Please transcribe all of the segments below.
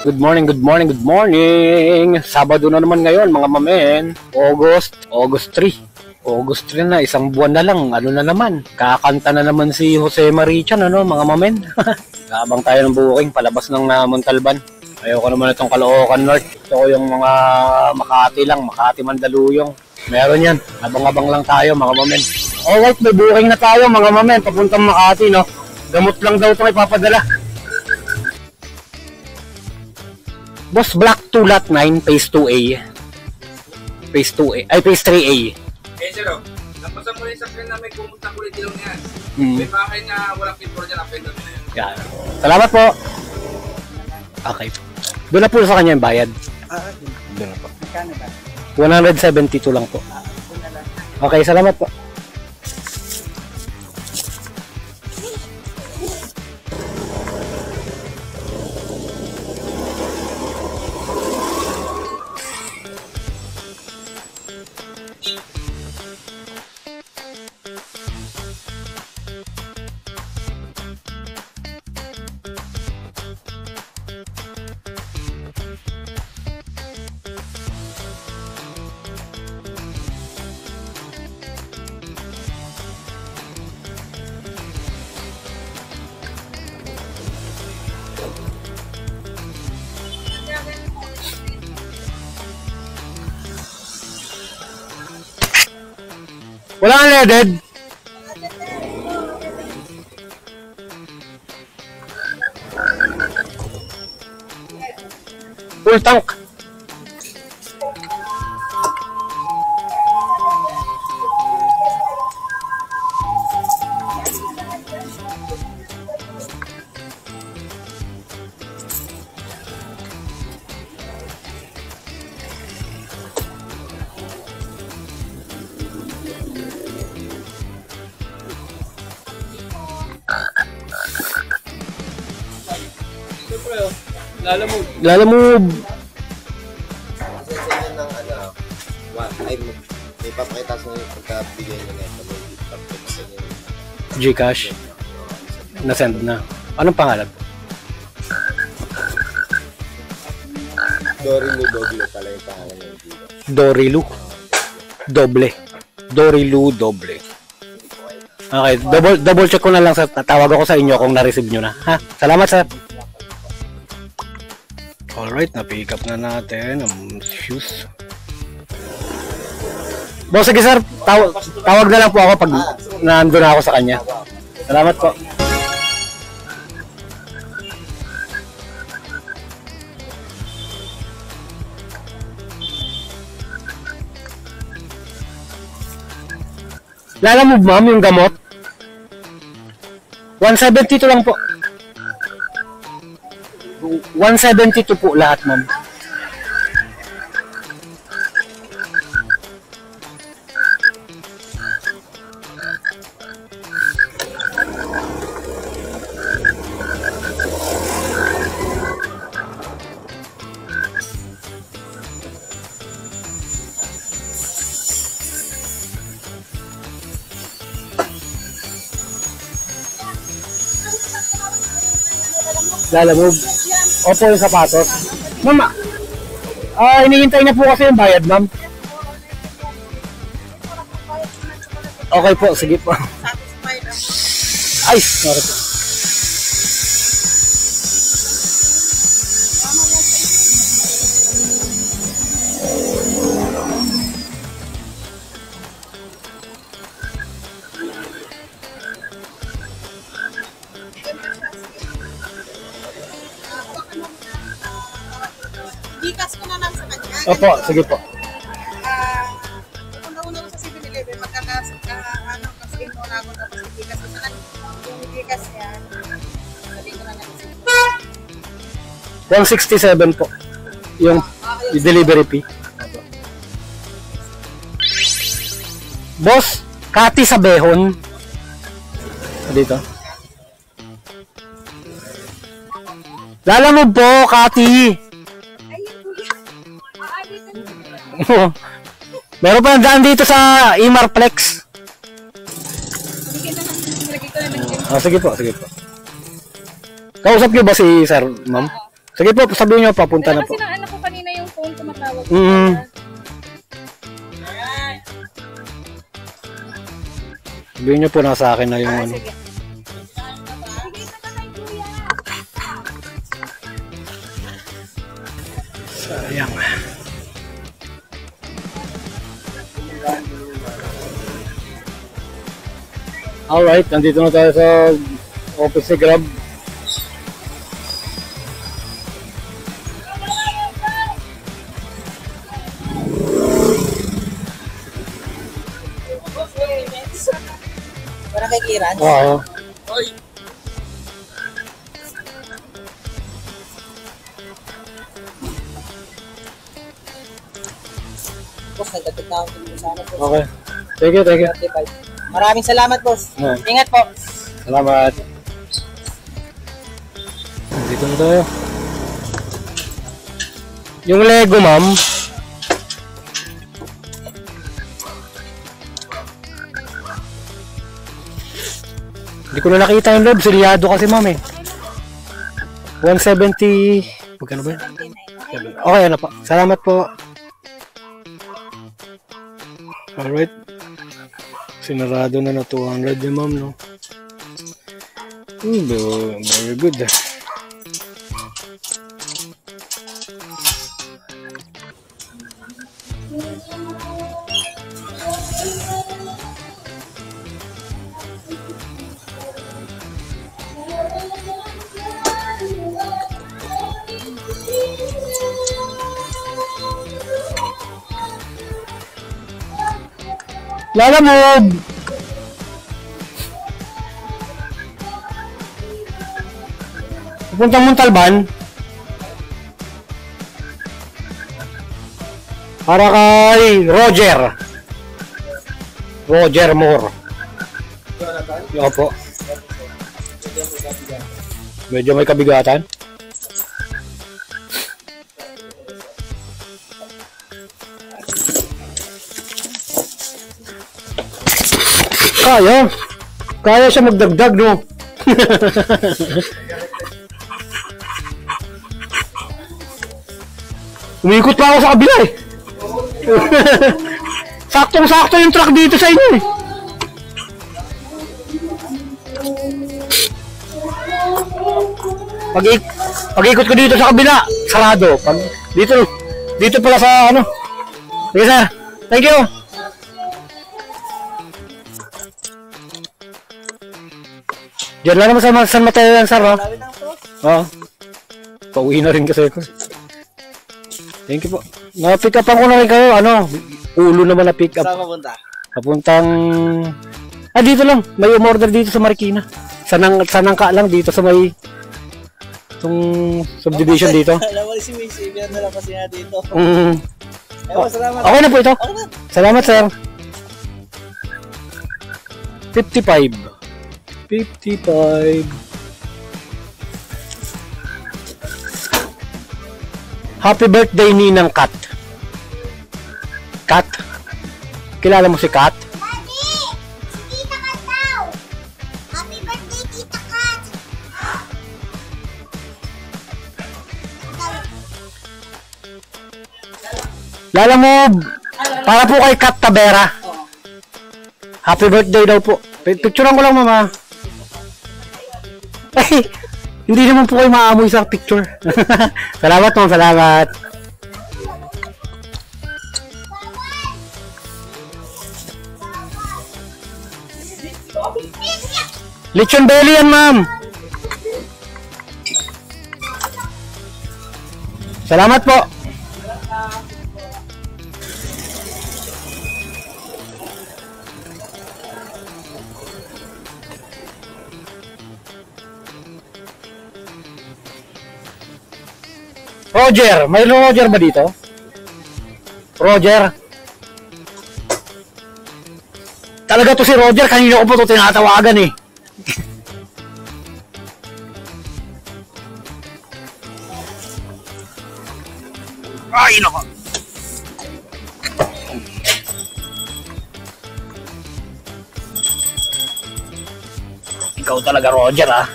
Good morning, good morning, good morning. Sabado na naman ngayon mga mamen. August 3. August 3 na, isang buwan na lang. Ano na naman? Kakanta na naman si Jose Marichan, ano mga mamen? Habang tayo ng booking, palabas ng Montalban. Ayoko naman itong Caloocan North. Ito yung mga Makati lang, Makati Mandaluyong. Meron yan. Abang-abang lang tayo mga mamen. Alright, may booking na tayo mga mamen. Papuntang Makati, no? Gamot lang daw itong ipapadala. Boss Black 2 Lot 9, Phase 2A. Phase 2A. Ay, Phase 3A. Eh, sir, napasan mo rin sa akin na may pumunta kulit ilong yan. May bahay na walang pintor dyan, apendo na yan. Yan. Salamat po. Okay. Doon na po sa kanya yung bayad. Doon na po. 172 lang po. Okay, salamat po. Wala kang leaded? Full tank. Lalamove. Kasi sa inyo ng ay may papakita sa inyo pagkabigay nyo na ito. Gcash. Na-send na. Anong pangalan? Dorilu Doble pala yung pangalan ng Gcash. Dorilu. Doble. Dorilu Doble. Okay, double check ko na lang sa tatawag ako sa inyo kung na-receive nyo na. Ha? Salamat sir. Alright, na-pick up na natin ang shoes. Boss, sige sir, tawag na lang po ako pag nandun na ako sa kanya. Salamat po. Lalamove ma'am yung gamot. 172 lang po. 172 po lahat, ma'am. Lalamove. Opo, yung sapatos. Mama, hinihintay na po kasi yung bayad, ma'am. Okay po, sige po. Ay, sorry po. Gcash ko na lang sa kanya. Opo, sige po. Una-una ko sa 7-Eleven, kasi mo na ako tapos yung Gcash ko sa kanya. Yung Gcash niya, sabi ko na lang. 167 po. Yung delivery fee. Boss, Kati sa Behon. Dito. Lalamove po, Kati. Meron pa daan dito sa Imarplex. Lagi ko na lang. Sige po, sige po. Kausap niyo ba si Sir, ma'am? Sige po, sabihin nyo, papunta Kaya na po. kasi ng anak ko kanina yung phone tumatawag. Sabihin nyo po, nasa akin na yung ano. Sige. Sayang. Alright, nandito na tayo sa office ni Grab. Para kay Kiran. Oo. Boss, nagdadag na ako sa ano, boss. Okay. Thank you, thank you. 35. Maraming salamat, boss. Yeah. Ingat po. Salamat. Dito na tayo. Yung Lego, ma'am. Hindi ko na nakita yung loob. Silyado kasi, ma'am eh. 170. Magkano ba yun? Okay, ano po. Salamat po. Alright. Sinarado na na 200 yung ma'am, no? Very good. Lalamog! Pupuntang Montalban. Para kay Roger. Roger Moore. Opo. Medyo may kabigatan. Kaya. Kaya siya magdagdag, no? Umikot pa ako sa kabila eh. Saktong-sakto yung truck dito sa inyo eh. Pag-ikot ko dito sa kabila, sarado. Dito pala sa ano. Sige sir, thank you. Diyan lang naman sa San Mateo yan, sir, no? Oo. Pauwi na rin kasi ako. Thank you po. Na-pick up ko na rin kayo, ano, ulo naman na-pick up. Saan papunta? Papuntang... dito lang. May umorder dito sa Marikina. Sanangka lang dito sa may... Itong subdivision dito. Alam mo si Missy, biyan na lang kasi nga dito. Salamat. Okay na po ito. Salamat, sir. 55. Happy birthday Ninang Kat. Kat? Kilala mo si Kat? Daddy! Si Tita Kat daw! Happy birthday, Tita Kat! Lala mo, para po kay Kat Tabera. Happy birthday daw po. Picturean ko lang, mama. Ay, hindi naman po kayo maamoy sa picture. Salamat, ma'am. Salamat. Lechon belly yan, ma'am. Salamat po. Roger, may Roger ba dito? Roger? Talaga to si Roger, kanina ko po to tinatawagan eh. Ay, nako. Ikaw talaga, Roger, ah.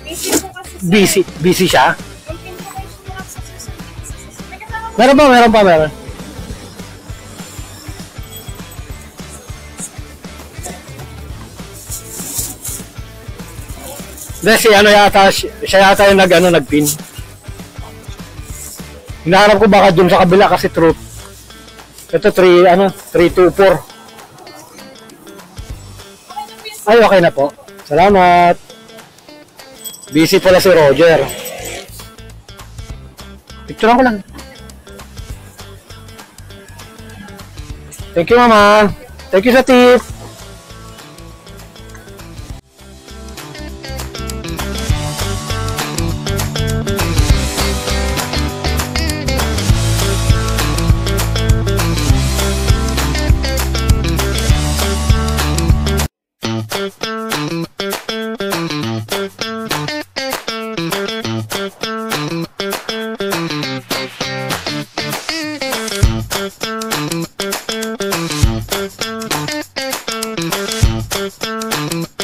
Busy po kasi. Busy siya? Meron pa. Hindi, si ano yata, siya yata yung nagpin. Hinahanap ko baka dun sa kabila kasi truth. Ito 324. Ay, okay na po. Salamat. Busy pala si Roger. Picture ko lang. Thank you, Mama. Thank you sa tip. Thank you.